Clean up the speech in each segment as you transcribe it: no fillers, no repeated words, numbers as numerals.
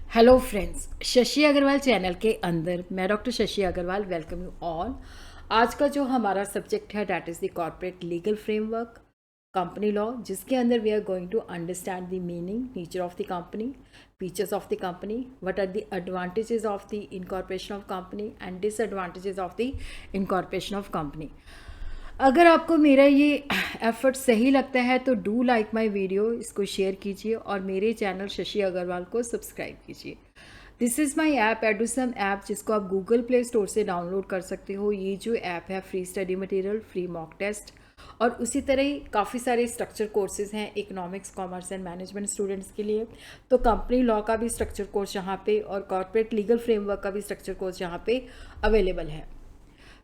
Hello friends, Shashi Agarwal channel के अंदर मैं doctor Shashi Agarwal welcome you all. आज का जो हमारा सब्जेक्ट है that is the corporate legal framework, company law, जिसके अंदर we are going to understand the meaning, nature of the company, features of the company, what are the advantages of the incorporation of company and disadvantages of the incorporation of company. अगर आपको मेरा ये effort सही लगता है तो do like my video, इसको share कीजिए और मेरे चैनल शशि अग्रवाल को सब्सक्राइब कीजिए। This is my app Edusum app, जिसको आप गूगल प्ले स्टोर से डाउनलोड कर सकते हो। ये जो ऐप है free study material, free mock test और उसी तरह ही काफ़ी सारे स्ट्रक्चर कोर्सेज हैं economics, commerce and management students के लिए। तो कंपनी लॉ का भी स्ट्रक्चर कोर्स यहाँ पे और कॉर्पोरेट लीगल फ्रेमवर्क का भी स्ट्रक्चर कोर्स यहाँ पे अवेलेबल है।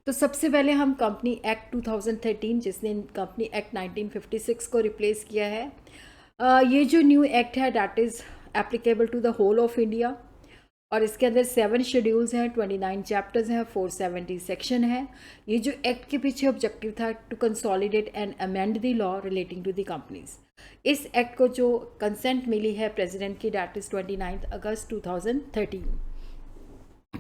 तो सबसे पहले हम कंपनी एक्ट 2013, जिसने कंपनी एक्ट 1956 को रिप्लेस किया है, ये जो न्यू एक्ट है that is applicable to the whole of India और इसके अंदर 7 शेड्यूल्स हैं, 29 चैप्टर्स हैं, 470 सेक्शन है। ये जो एक्ट के पीछे ऑब्जेक्टिव था to consolidate and amend the law relating to the companies. इस एक्ट को जो कंसेंट मिली है प्रेसिडेंट की दैट इज़ 29 अगस्त 2013।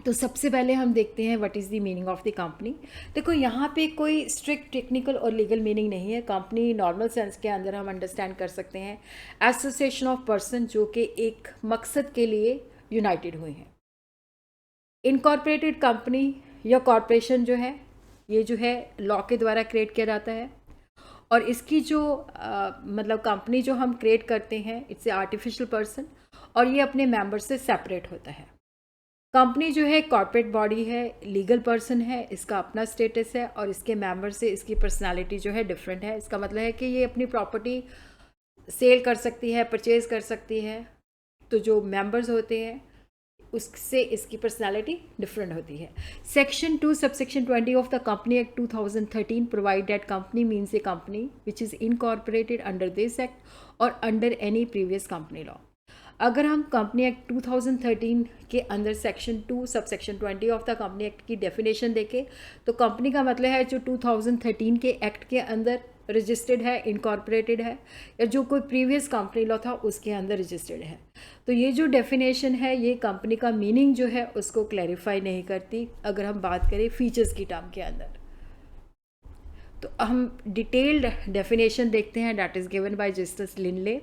तो सबसे पहले हम देखते हैं what is the meaning of the company. देखो यहाँ पे कोई स्ट्रिक्ट टेक्निकल और लीगल मीनिंग नहीं है। कंपनी नॉर्मल सेंस के अंदर हम अंडरस्टैंड कर सकते हैं एसोसिएशन ऑफ पर्सन जो कि एक मकसद के लिए यूनाइटेड हुए हैं। इनकॉर्पोरेटेड कंपनी या कॉरपोरेशन जो है, ये जो है लॉ के द्वारा क्रिएट किया जाता है और इसकी जो मतलब कंपनी जो हम क्रिएट करते हैं इट्स ए आर्टिफिशियल पर्सन और ये अपने मेंबर से सेपरेट होता है। कंपनी जो है कॉर्पोरेट बॉडी है, लीगल पर्सन है, इसका अपना स्टेटस है और इसके मेंबर से इसकी पर्सनालिटी जो है डिफरेंट है। इसका मतलब है कि ये अपनी प्रॉपर्टी सेल कर सकती है, परचेज कर सकती है। तो जो मेंबर्स होते हैं उससे इसकी पर्सनालिटी डिफरेंट होती है। Section 2 subsection 20 of the company act 2013 provide that company means a company which is incorporated under this act और under any previous company law. अगर हम कंपनी एक्ट 2013 के अंदर section 2 subsection 20 of the company act की definition देखें तो company का मतलब है जो 2013 के एक्ट के अंदर रजिस्टर्ड है, इनकॉर्पोरेटेड है या जो कोई प्रीवियस कंपनी लॉ था उसके अंदर रजिस्टर्ड है। तो ये जो डेफिनेशन है ये कंपनी का मीनिंग जो है उसको क्लैरिफाई नहीं करती अगर हम बात करें फीचर्स की टर्म के अंदर। तो हम डिटेल्ड डेफिनेशन देखते हैं that is given by Justice Lindley.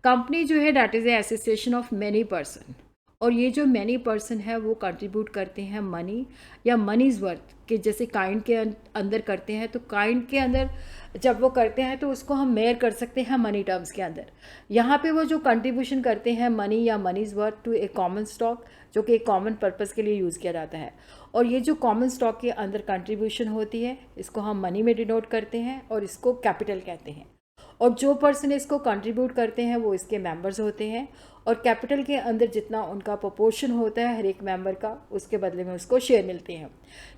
Company जो है that is a association of many person और ये जो मैनी पर्सन है वो कंट्रीब्यूट करते हैं मनी या मनीज वर्थ के जैसे काइंड के अंदर करते हैं। तो काइंड के अंदर जब वो करते हैं तो उसको हम मेयर कर सकते हैं मनी टर्म्स के अंदर। यहाँ पे वो जो कंट्रीब्यूशन करते हैं मनी या money's worth to a common stock जो कि एक कॉमन पर्पज़ के लिए यूज़ किया जाता है और ये जो कॉमन स्टॉक के अंदर कंट्रीब्यूशन होती है इसको हम मनी में डिनोट करते हैं और इसको कैपिटल कहते हैं। और जो पर्सन इसको कंट्रीब्यूट करते हैं वो इसके मेंबर्स होते हैं और कैपिटल के अंदर जितना उनका प्रोपोर्शन होता है हर एक मेंबर का उसके बदले में उसको शेयर मिलते हैं।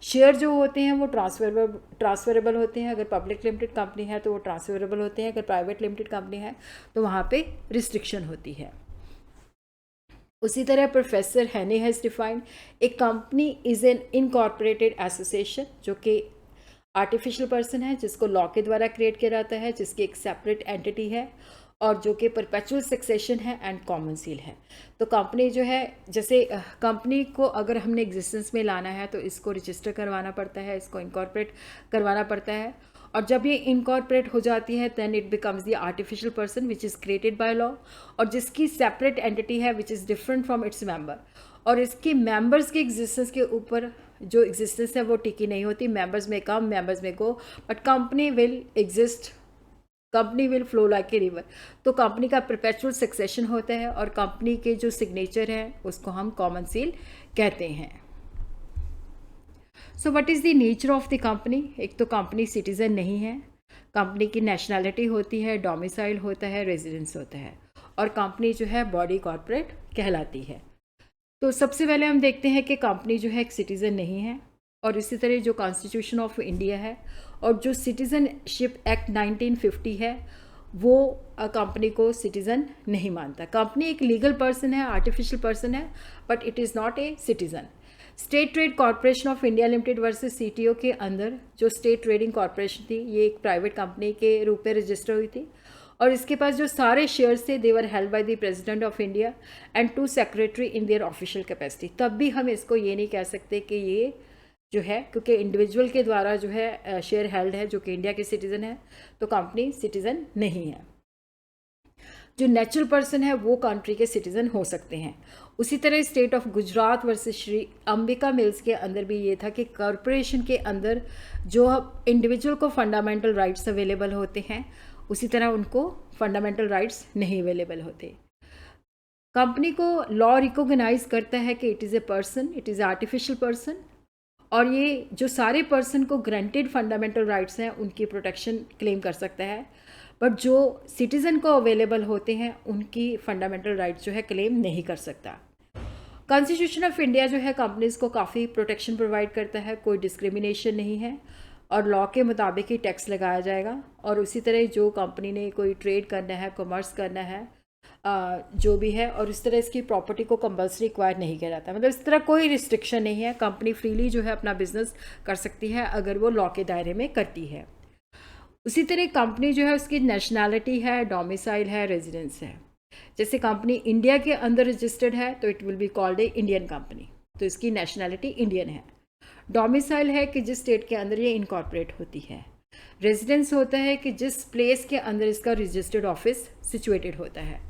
शेयर जो होते हैं वो ट्रांसफरेबल होते हैं। अगर पब्लिक लिमिटेड कंपनी है तो वो ट्रांसफरेबल होते हैं, अगर प्राइवेट लिमिटेड कंपनी है तो वहाँ पे रिस्ट्रिक्शन होती है। उसी तरह प्रोफेसर हैने has defined A company is an incorporated association जो कि आर्टिफिशियल पर्सन है जिसको लॉ के द्वारा क्रिएट किया जाता है, जिसकी एक सेपरेट एंटिटी है और जो कि परपेचुअल सक्सेशन है एंड कॉमन सील है। तो कंपनी जो है जैसे कंपनी को अगर हमने एग्जिस्टेंस में लाना है तो इसको रजिस्टर करवाना पड़ता है, इसको इनकॉर्पोरेट करवाना पड़ता है और जब ये इनकॉर्पोरेट हो जाती है then it becomes the artificial person which is created by law और जिसकी सेपरेट एंटिटी है which is different from its member और इसके मेंबर्स के एग्जिस्टेंस के ऊपर जो एग्जिस्टेंस है वो टिकी नहीं होती। मेंबर्स में कम, मेंबर्स में go, but company will exist, company will flow like a river. तो कंपनी का परपेचुअल सक्सेशन होता है और कंपनी के जो सिग्नेचर है उसको हम कॉमन सील कहते हैं। So what is the nature of the company. एक तो कंपनी सिटीज़न नहीं है, कंपनी की नेशनैलिटी होती है, डोमिसाइल होता है, रेजिडेंस होता है और कंपनी जो है बॉडी कॉर्पोरेट कहलाती है। तो सबसे पहले हम देखते हैं कि कंपनी जो है एक सिटीज़न नहीं है और इसी तरह जो कॉन्स्टिट्यूशन ऑफ इंडिया है और जो सिटीज़नशिप एक्ट 1950 है वो कंपनी को सिटीज़न नहीं मानता। कंपनी एक लीगल पर्सन है, आर्टिफिशियल पर्सन है but it is not a citizen. State trade corporation of India limited versus CTO के अंदर जो स्टेट ट्रेडिंग कॉरपोरेशन थी ये एक प्राइवेट कंपनी के रूप में रजिस्टर हुई थी और इसके पास जो सारे शेयर्स थे they were held by the President of India and 2 secretary in their official capacity. तब भी हम इसको ये नहीं कह सकते कि ये जो है, क्योंकि इंडिविजुअल के द्वारा जो है शेयर हेल्ड है जो कि इंडिया के सिटीज़न है, तो कंपनी सिटीज़न नहीं है। जो नेचुरल पर्सन है वो कंट्री के सिटीज़न हो सकते हैं। उसी तरह state of Gujarat versus Shri Ambika mills के अंदर भी ये था कि कॉरपोरेशन के अंदर जो इंडिविजुअल को फंडामेंटल राइट्स अवेलेबल होते हैं, उसी तरह उनको फंडामेंटल राइट्स नहीं अवेलेबल होते। कंपनी को लॉ रिकॉग्नाइज करता है कि it is a person, it is artificial person, और ये जो सारे पर्सन को ग्रांटेड फंडामेंटल राइट्स हैं उनकी प्रोटेक्शन क्लेम कर सकता है, बट जो सिटीज़न को अवेलेबल होते हैं उनकी फंडामेंटल राइट्स जो है क्लेम नहीं कर सकता। कॉन्स्टिट्यूशन ऑफ इंडिया जो है कंपनीज़ को काफ़ी प्रोटेक्शन प्रोवाइड करता है, कोई डिस्क्रिमिनेशन नहीं है और लॉ के मुताबिक ही टैक्स लगाया जाएगा। और उसी तरह जो कंपनी ने कोई ट्रेड करना है, कॉमर्स करना है, जो भी है, और इस तरह इसकी प्रॉपर्टी को कंपल्सरी एक्वायर नहीं किया जाता। मतलब इस तरह कोई रिस्ट्रिक्शन नहीं है, कंपनी फ्रीली जो है अपना बिजनेस कर सकती है अगर वो लॉ के दायरे में करती है। उसी तरह कंपनी जो है उसकी नेशनैलिटी है, डोमिसाइल है, रेजिडेंस है। जैसे कंपनी इंडिया के अंदर रजिस्टर्ड है तो it will be called a Indian company, तो इसकी नेशनैलिटी इंडियन है। डोमिसाइल है कि जिस स्टेट के अंदर ये इनकॉर्पोरेट होती है। रेजिडेंस होता है कि जिस प्लेस के अंदर इसका रजिस्टर्ड ऑफिस सिचुएटेड होता है।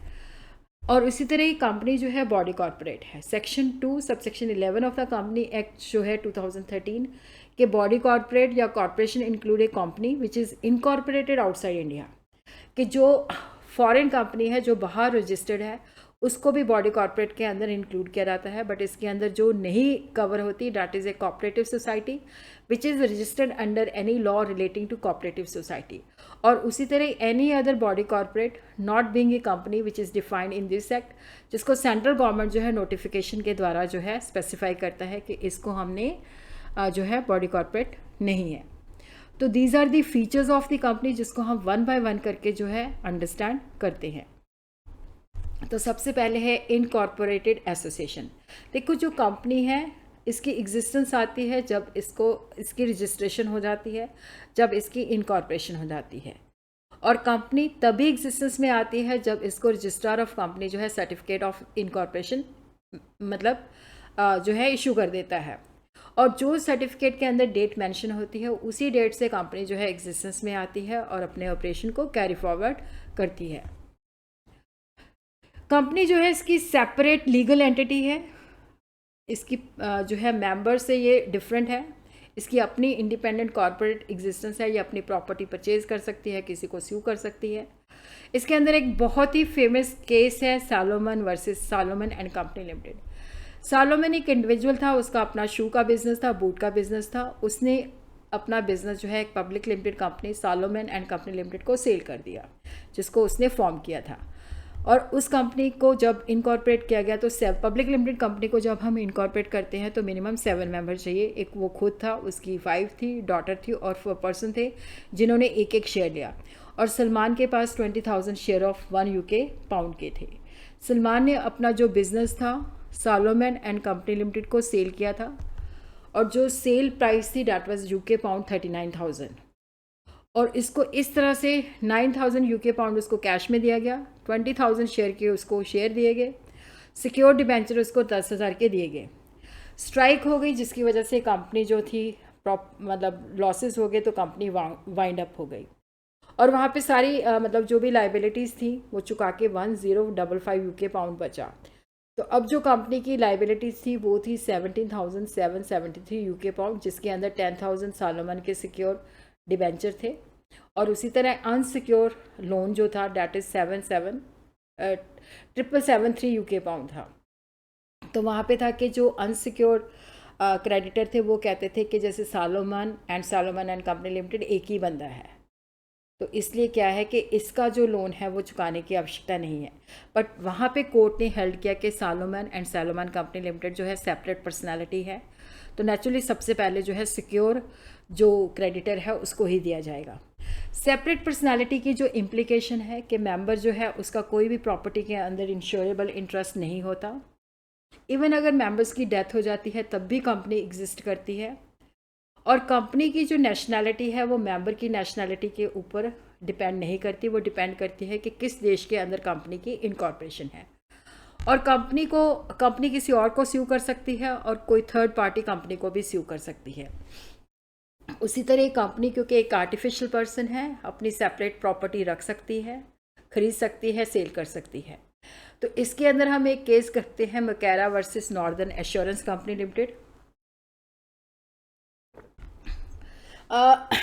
और इसी तरह ही कंपनी जो है बॉडी कॉर्पोरेट है। Section 2 subsection 11 of the company act जो है 2013 के बॉडी कॉर्पोरेट या corporation include A company which is incorporated outside India, कि जो फॉरेन कंपनी है जो बाहर रजिस्टर्ड है उसको भी बॉडी कॉर्पोरेट के अंदर इंक्लूड किया जाता है। बट इसके अंदर जो नहीं कवर होती that is a cooperative society which is registered under any law relating to cooperative society. और उसी तरह any other body corporate not being a company which is defined in this act, जिसको central government जो है notification के द्वारा जो है स्पेसिफाई करता है कि इसको हमने जो है बॉडी कॉर्पोरेट नहीं है। तो these are the features of the company जिसको हम वन बाय वन करके जो है अंडरस्टैंड करते हैं। तो सबसे पहले है इनकॉर्पोरेटेड एसोसिएशन। देखो जो कंपनी है इसकी एग्जिस्टेंस आती है जब इसकी रजिस्ट्रेशन हो जाती है, जब इसकी इनकॉर्पोरेशन हो जाती है। और कंपनी तभी एग्जिस्टेंस में आती है जब इसको रजिस्ट्रार ऑफ कंपनी जो है सर्टिफिकेट ऑफ इनकॉर्पोरेशन मतलब जो है इशू कर देता है। और जो सर्टिफिकेट के अंदर डेट मेंशन होती है उसी डेट से कंपनी जो है एग्जिस्टेंस में आती है और अपने ऑपरेशन को कैरी फॉरवर्ड करती है। कंपनी जो है इसकी सेपरेट लीगल एंटिटी है, इसकी जो है मेंबर से ये डिफरेंट है, इसकी अपनी इंडिपेंडेंट कॉर्पोरेट एग्जिस्टेंस है, ये अपनी प्रॉपर्टी परचेज कर सकती है, किसी को स्यू कर सकती है। इसके अंदर एक बहुत ही फेमस केस है Salomon versus Salomon and company limited. Salomon एक इंडिविजुअल था, उसका अपना शू का बिजनेस था, बूट का बिजनेस था। उसने अपना बिजनेस जो है एक public limited company Salomon and company limited को सेल कर दिया, जिसको उसने फॉर्म किया था। और उस कंपनी को जब इनकॉर्पोरेट किया गया तो पब्लिक लिमिटेड कंपनी को जब हम इनकॉर्पोरेट करते हैं तो मिनिमम 7 मेंबर चाहिए। एक वो खुद था, उसकी 5 थी, डॉटर थी और 4 पर्सन थे जिन्होंने एक एक शेयर लिया। और सलमान के पास 20,000 शेयर ऑफ 1 UK पाउंड के थे। सलमान ने अपना जो बिज़नेस था सालोमन एंड कंपनी लिमिटेड को सेल किया था और जो सेल प्राइस थी डैट वाज UK पाउंड 39,000। और इसको इस तरह से 9,000 UK पाउंड उसको कैश में दिया गया, 20,000 शेयर के उसको शेयर दिए गए, सिक्योर डिबेंचर उसको 10,000 के दिए गए। स्ट्राइक हो गई जिसकी वजह से कंपनी जो थी मतलब लॉसेस हो गए तो कंपनी वाइंड अप हो गई। और वहाँ पे सारी मतलब जो भी लाइबिलिटीज़ थी वो चुका के 1055 UK पाउंड बचा। तो अब जो कंपनी की लाइबिलिटीज़ थी वो थी 17,773 UK पाउंड, जिसके अंदर 10,000 सालोमन के सिक्योर डिबेंचर थे और उसी तरह अनसिक्योर लोन जो था डैट इज़ 7,773 UK पाउंड था। तो वहाँ पे था कि जो अनसिक्योर क्रेडिटर थे वो कहते थे कि जैसे सालोमन एंड कंपनी लिमिटेड एक ही बंदा है, तो इसलिए क्या है कि इसका जो लोन है वो चुकाने की आवश्यकता नहीं है। बट वहाँ पे कोर्ट ने हेल्ड किया कि सालोमन कंपनी लिमिटेड जो है सेपरेट पर्सनालिटी है, तो नेचुरली सबसे पहले जो है सिक्योर जो क्रेडिटर है उसको ही दिया जाएगा। सेपरेट पर्सनालिटी की जो इम्प्लीकेशन है कि मेंबर जो है उसका कोई भी प्रॉपर्टी के अंदर इंश्योरेबल इंटरेस्ट नहीं होता। इवन अगर मेंबर्स की डेथ हो जाती है तब भी कंपनी एग्जिस्ट करती है। और कंपनी की जो नेशनैलिटी है वो मेंबर की नेशनैलिटी के ऊपर डिपेंड नहीं करती, वो डिपेंड करती है कि किस देश के अंदर कंपनी की इनकॉर्पोरेशन है। और कंपनी किसी और को स्यू कर सकती है और कोई थर्ड पार्टी कंपनी को भी स्यू कर सकती है। उसी तरह कंपनी क्योंकि एक आर्टिफिशियल पर्सन है, अपनी सेपरेट प्रॉपर्टी रख सकती है, खरीद सकती है, सेल कर सकती है। तो इसके अंदर हम एक केस करते हैं Macaura versus Northern Assurance Company Limited.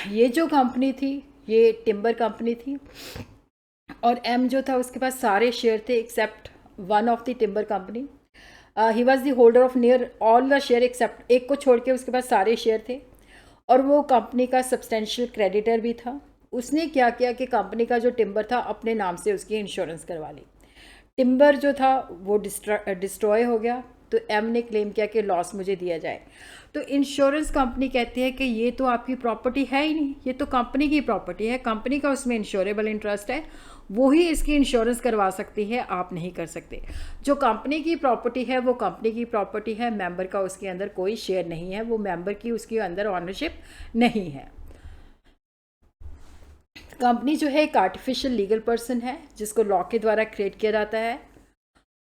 ये जो कंपनी थी ये टिम्बर कंपनी थी और एम जो था उसके पास सारे शेयर थे except one of the timber company. He was the holder of near all the share except एक को छोड़ के उसके पास सारे शेयर थे और वो कंपनी का सब्सटेंशियल क्रेडिटर भी था। उसने क्या किया कि कंपनी का जो टिम्बर था अपने नाम से उसकी इंश्योरेंस करवा ली। टिम्बर जो था वो डिस्ट्रॉय हो गया तो एम ने क्लेम किया कि लॉस मुझे दिया जाए। तो इंश्योरेंस कंपनी कहती है कि ये तो आपकी प्रॉपर्टी है ही नहीं, ये तो कंपनी की प्रॉपर्टी है, कंपनी का उसमें इंश्योरेबल इंटरेस्ट है, वो ही इसकी इंश्योरेंस करवा सकती है, आप नहीं कर सकते। जो कंपनी की प्रॉपर्टी है वो कंपनी की प्रॉपर्टी है, मेंबर का उसके अंदर कोई शेयर नहीं है, वो मेंबर की उसके अंदर ऑनरशिप नहीं है। कंपनी जो है एक आर्टिफिशियल लीगल पर्सन है जिसको लॉ के द्वारा क्रिएट किया जाता है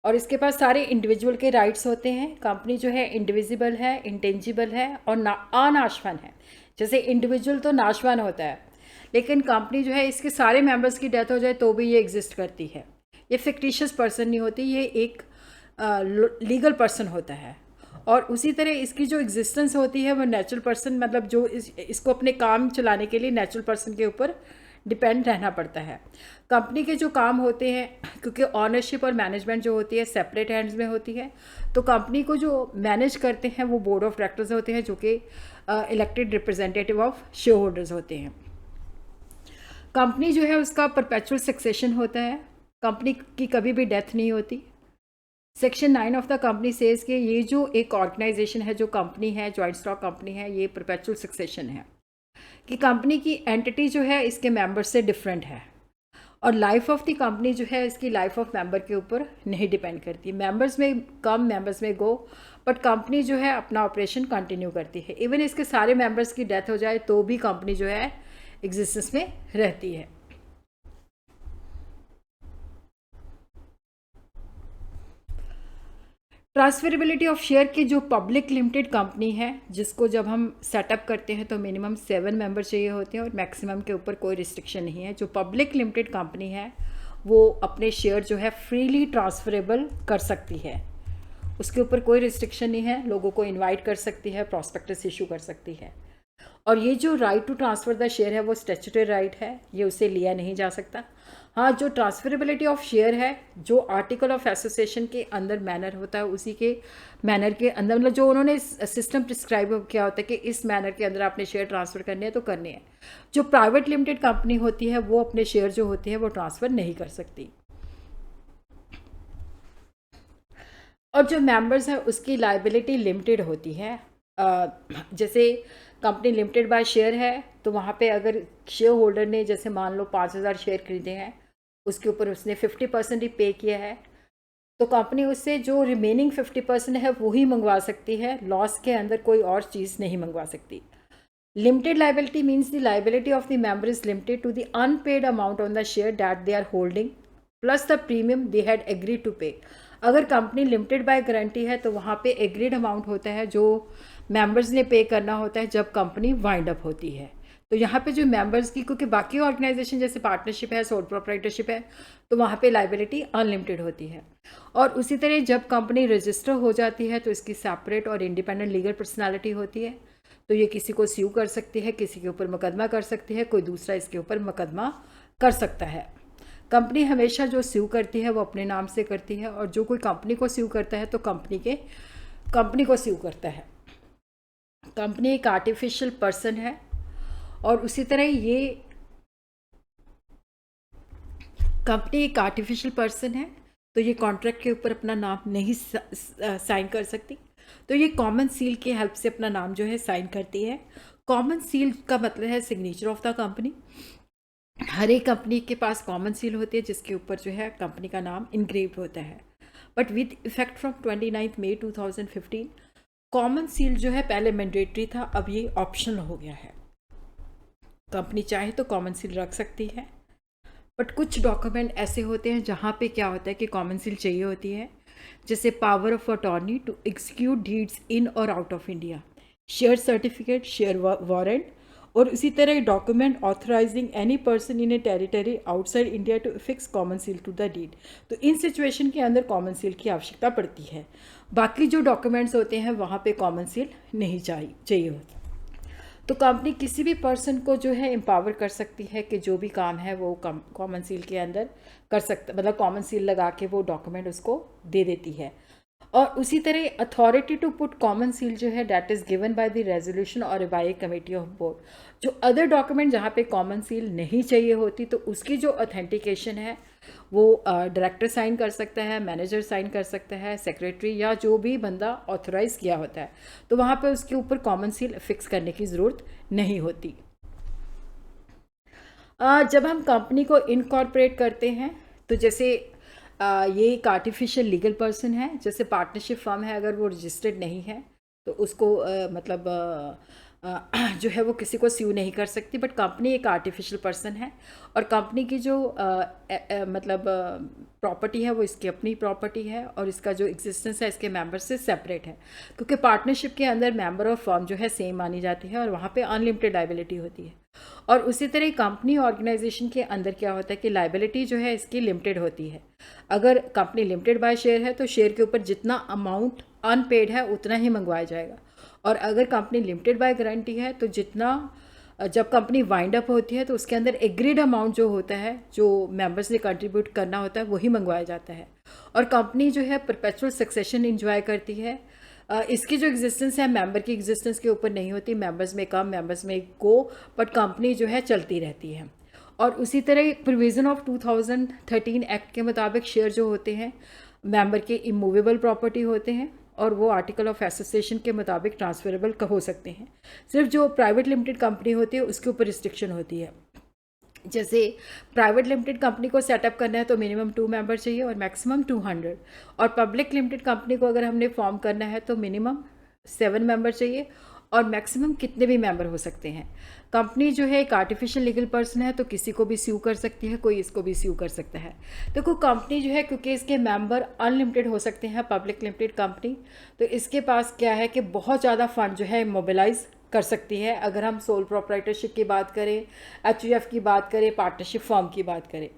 और इसके पास सारे इंडिविजुअल के राइट्स होते हैं। कंपनी जो है इंडिविजिबल है, इंटेंजिबल है और अनाशवान है। जैसे इंडिविजुअल तो नाशवान होता है, लेकिन कंपनी जो है इसके सारे मेंबर्स की डेथ हो जाए तो भी ये एग्जिस्ट करती है। ये फिक्टिशियस पर्सन नहीं होती, ये एक लीगल पर्सन होता है। और उसी तरह इसकी जो एग्जिस्टेंस होती है वो नेचुरल पर्सन, मतलब जो इसको अपने काम चलाने के लिए नेचुरल पर्सन के ऊपर डिपेंड रहना पड़ता है। कंपनी के जो काम होते हैं, क्योंकि ऑनरशिप और मैनेजमेंट जो होती है सेपरेट हैंड्स में होती है, तो कंपनी को जो मैनेज करते हैं वो बोर्ड ऑफ डायरेक्टर्स होते हैं जो कि elected representative of share holders होते हैं। कंपनी जो है उसका परपेचुअल सक्सेशन होता है, कंपनी की कभी भी डेथ नहीं होती। Section 9 of the company says कि ये जो एक ऑर्गेनाइजेशन है, जो कंपनी है, जॉइंट स्टॉक कंपनी है, ये परपेचुअल सक्सेशन है कि कंपनी की एंटिटी जो है इसके मेंबर से डिफरेंट है और लाइफ ऑफ द कंपनी जो है इसकी लाइफ ऑफ मेंबर के ऊपर नहीं डिपेंड करती। मेंबर्स में कम, मेंबर्स में गो, बट कंपनी जो है अपना ऑपरेशन कंटिन्यू करती है। इवन इसके सारे मेंबर्स की डेथ हो जाए तो भी कंपनी जो है एग्जिस्टेंस में रहती है। ट्रांसफरेबिलिटी ऑफ शेयर की जो पब्लिक लिमिटेड कंपनी है, जिसको जब हम सेटअप करते हैं तो मिनिमम 7 मेंबर चाहिए होते हैं और मैक्सिमम के ऊपर कोई रिस्ट्रिक्शन नहीं है। जो पब्लिक लिमिटेड कंपनी है वो अपने शेयर जो है फ्रीली ट्रांसफरेबल कर सकती है, उसके ऊपर कोई रिस्ट्रिक्शन नहीं है। लोगों को इनवाइट कर सकती है, प्रॉस्पेक्टस इशू कर सकती है। और ये जो right to transfer the share है वो स्टैट्यूटरी राइट है, ये उसे लिया नहीं जा सकता। हाँ, जो ट्रांसफरेबिलिटी ऑफ शेयर है, जो आर्टिकल ऑफ एसोसिएशन के अंदर मैनर होता है उसी के मैनर के अंदर, मतलब जो उन्होंने सिस्टम प्रिस्क्राइब किया होता है कि इस मैनर के अंदर आपने शेयर ट्रांसफ़र करने हैं तो करने हैं। जो प्राइवेट लिमिटेड कंपनी होती है वो अपने शेयर जो होते हैं वो ट्रांसफ़र नहीं कर सकती। और जो मेंबर्स है उसकी लाइबिलिटी लिमिटेड होती है। जैसे कंपनी लिमिटेड बाय शेयर है तो वहाँ पे अगर शेयर होल्डर ने जैसे मान लो 5000 शेयर खरीदे हैं, उसके ऊपर उसने 50% ही पे किया है, तो कंपनी उससे जो रिमेनिंग 50% है वो ही मंगवा सकती है, लॉस के अंदर कोई और चीज़ नहीं मंगवा सकती। Limited liability means the liability of the member is limited to the unpaid amount on the share that they are holding plus the premium they had agreed to pay. अगर कंपनी लिमिटेड बाय गारंटी है तो वहाँ पे agreed amount होता है जो members ने पे करना होता है जब कंपनी वाइंड अप होती है। तो यहाँ पे जो मेंबर्स की, क्योंकि बाकी ऑर्गेनाइजेशन जैसे पार्टनरशिप है, सोल प्रोप्राइटरशिप है, तो वहाँ पे लाइबिलिटी अनलिमिटेड होती है। और उसी तरह जब कंपनी रजिस्टर हो जाती है तो इसकी सेपरेट और इंडिपेंडेंट लीगल पर्सनालिटी होती है, तो ये किसी को स्यू कर सकती है, किसी के ऊपर मुकदमा कर सकती है, कोई दूसरा इसके ऊपर मुकदमा कर सकता है। कंपनी हमेशा जो स्यू करती है वो अपने नाम से करती है और जो कोई कंपनी को स्यू करता है तो कंपनी को स्यू करता है। कंपनी एक आर्टिफिशियल पर्सन है और उसी तरह ये कंपनी एक आर्टिफिशियल पर्सन है तो ये कॉन्ट्रैक्ट के ऊपर अपना नाम नहीं साइन कर सकती, तो ये कॉमन सील की हेल्प से अपना नाम जो है साइन करती है। कॉमन सील का मतलब है सिग्नेचर ऑफ द कंपनी। हर एक कंपनी के पास कॉमन सील होती है जिसके ऊपर जो है कंपनी का नाम इनग्रेव्ड होता है। But with effect from 29 May 2015 common seal जो है पहले मैंडेटरी था, अब ये ऑप्शनल हो गया है। कंपनी चाहे तो कॉमन सील रख सकती है, बट कुछ डॉक्यूमेंट ऐसे होते हैं जहाँ पे क्या होता है कि कॉमन सील चाहिए होती है, जैसे power of attorney to execute deeds in और out of India, share certificate, share warrant, और उसी तरह document authorising any person in a territory outside India to fix common seal to the deed. तो इन सिचुएशन के अंदर common seal की आवश्यकता पड़ती है। बाकी जो डॉक्यूमेंट्स होते हैं वहाँ पे कॉमन सील नहीं चाहिए होता। तो कंपनी किसी भी पर्सन को जो है एम्पावर कर सकती है कि जो भी काम है वो कॉमन सील के अंदर कर सकता, मतलब कॉमन सील लगा के वो डॉक्यूमेंट उसको दे देती है। और उसी तरह authority to put common seal जो है that is given by the resolution और by a committee of board. जो अदर डॉक्यूमेंट जहाँ पे कॉमन सील नहीं चाहिए होती तो उसकी जो ऑथेंटिकेशन है वो डायरेक्टर साइन कर सकता है, मैनेजर साइन कर सकता है, सेक्रेटरी या जो भी बंदा ऑथराइज किया होता है, तो वहाँ पे उसके ऊपर कॉमन सील फिक्स करने की ज़रूरत नहीं होती। जब हम कंपनी को इनकॉर्पोरेट करते हैं तो जैसे ये एक आर्टिफिशियल लीगल पर्सन है, जैसे पार्टनरशिप फर्म है, अगर वो रजिस्टर्ड नहीं है तो उसको मतलब जो है वो किसी को स्यू नहीं कर सकती। बट कंपनी एक आर्टिफिशियल पर्सन है और कंपनी की जो मतलब प्रॉपर्टी है वो इसकी अपनी प्रॉपर्टी है और इसका जो एग्जिस्टेंस है इसके मेंबर से सेपरेट है, क्योंकि पार्टनरशिप के अंदर मेंबर ऑफ फर्म जो है सेम मानी जाती है और वहाँ पे अनलिमिटेड लाइबिलिटी होती है। और उसी तरह कंपनी ऑर्गेनाइजेशन के अंदर क्या होता है कि लाइबिलिटी जो है इसकी लिमिटेड होती है। अगर कंपनी लिमिटेड बाय शेयर है तो शेयर के ऊपर जितना अमाउंट अनपेड है उतना ही मंगवाया जाएगा, और अगर कंपनी लिमिटेड बाय गारंटी है तो जितना जब कंपनी वाइंड अप होती है तो उसके अंदर एग्रीड अमाउंट जो होता है जो मेंबर्स ने कंट्रीब्यूट करना होता है वही मंगवाया जाता है। और कंपनी जो है परपेचुअल सक्सेशन इंजॉय करती है। इसकी जो एग्जिस्टेंस है मेंबर की एग्जिस्टेंस के ऊपर नहीं होती, मेंबर्स में कम मेंबर्स में को, बट कंपनी जो है चलती रहती है। और उसी तरह प्रोविज़न ऑफ 2013 एक्ट के मुताबिक शेयर जो होते हैं मेंबर के इमूवेबल प्रॉपर्टी होते हैं और वो आर्टिकल ऑफ एसोसिएशन के मुताबिक ट्रांसफरेबल हो सकते हैं। सिर्फ जो प्राइवेट लिमिटेड कंपनी होती है उसके ऊपर रिस्ट्रिक्शन होती है। जैसे प्राइवेट लिमिटेड कंपनी को सेटअप करना है तो मिनिमम 2 मेंबर चाहिए और मैक्सिमम 200, और पब्लिक लिमिटेड कंपनी को अगर हमने फॉर्म करना है तो मिनिमम 7 मेंबर चाहिए और मैक्सिमम कितने भी मेंबर हो सकते हैं। कंपनी जो है एक आर्टिफिशियल लीगल पर्सन है तो किसी को भी स्यू कर सकती है, कोई इसको भी स्यू कर सकता है। देखो कंपनी जो है क्योंकि इसके मेंबर अनलिमिटेड हो सकते हैं पब्लिक लिमिटेड कंपनी, तो इसके पास क्या है कि बहुत ज़्यादा फंड जो है मोबिलाइज कर सकती है। अगर हम सोल प्रोप्राइटरशिप की बात करें, एचयूएफ की बात करें, पार्टनरशिप फर्म की बात करें,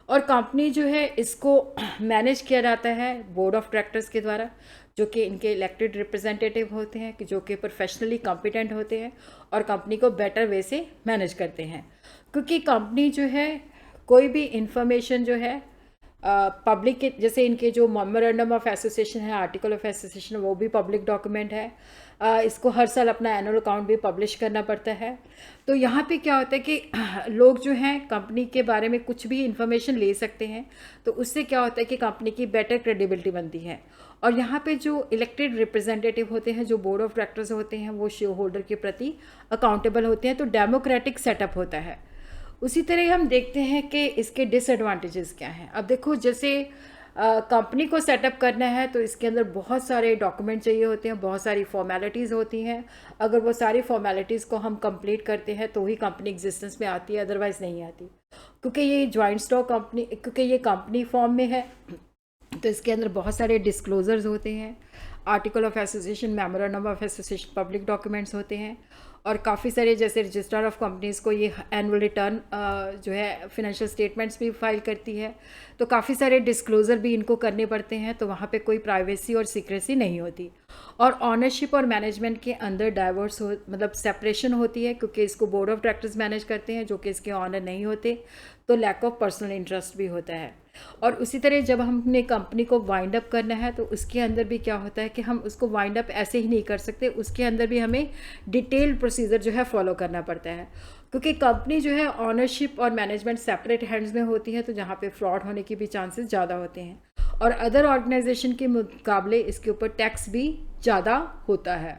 और कंपनी जो है इसको मैनेज किया जाता है बोर्ड ऑफ डायरेक्टर्स के द्वारा, जो कि इनके इलेक्टेड रिप्रेजेंटेटिव होते हैं कि जो कि प्रोफेशनली कॉम्पिटेंट होते हैं और कंपनी को बेटर वे से मैनेज करते हैं। क्योंकि कंपनी जो है कोई भी इंफॉर्मेशन जो है पब्लिक के, जैसे इनके जो मेमोरेंडम ऑफ एसोसिएशन है, आर्टिकल ऑफ एसोसिएशन, वो भी पब्लिक डॉक्यूमेंट है। इसको हर साल अपना एनुअल अकाउंट भी पब्लिश करना पड़ता है। तो यहाँ पे क्या होता है कि लोग जो हैं कंपनी के बारे में कुछ भी इंफॉर्मेशन ले सकते हैं, तो उससे क्या होता है कि कंपनी की बेटर क्रेडिबिलिटी बनती है। और यहाँ पे जो इलेक्टेड रिप्रेजेंटेटिव होते हैं, जो बोर्ड ऑफ डायरेक्टर्स होते हैं, वो शेयर होल्डर के प्रति अकाउंटेबल होते हैं, तो डेमोक्रेटिक सेटअप होता है। उसी तरह हम देखते हैं कि इसके डिसएडवांटेजेस क्या हैं। अब देखो जैसे कंपनी को सेटअप करना है तो इसके अंदर बहुत सारे डॉक्यूमेंट चाहिए होते हैं, बहुत सारी फॉर्मेलिटीज़ होती हैं। अगर वो सारी फॉर्मेलिटीज़ को हम कंप्लीट करते हैं तो ही कंपनी एग्जिस्टेंस में आती है, अदरवाइज़ नहीं आती। क्योंकि ये जॉइंट स्टॉक कंपनी, क्योंकि ये कंपनी फॉर्म में है तो इसके अंदर बहुत सारे डिस्क्लोजर्स होते हैं, article of association, memorandum of association, public documents होते हैं, और काफ़ी सारे जैसे रजिस्ट्रार ऑफ कंपनीज़ को ये एनुअल रिटर्न जो है फिनेंशियल स्टेटमेंट्स भी फाइल करती है, तो काफ़ी सारे डिस्क्लोज़र भी इनको करने पड़ते हैं। तो वहाँ पे कोई प्राइवेसी और सीक्रेसी नहीं होती। और ऑनरशिप और मैनेजमेंट के अंदर डाइवर्स मतलब सेपरेशन होती है, क्योंकि इसको बोर्ड ऑफ डायरेक्टर्स मैनेज करते हैं जो कि इसके ऑनर नहीं होते, तो लैक ऑफ पर्सनल इंटरेस्ट भी होता है। और उसी तरह जब हमने कंपनी को वाइंड अप करना है तो उसके अंदर भी क्या होता है कि हम उसको वाइंड अप ऐसे ही नहीं कर सकते, उसके अंदर भी हमें डिटेल प्रोसीजर जो है फॉलो करना पड़ता है। क्योंकि कंपनी जो है ऑनरशिप और मैनेजमेंट सेपरेट हैंड्स में होती है, तो जहाँ पे फ्रॉड होने की भी चांसेस ज़्यादा होते हैं, और अदर ऑर्गेनाइजेशन के मुकाबले इसके ऊपर टैक्स भी ज़्यादा होता है।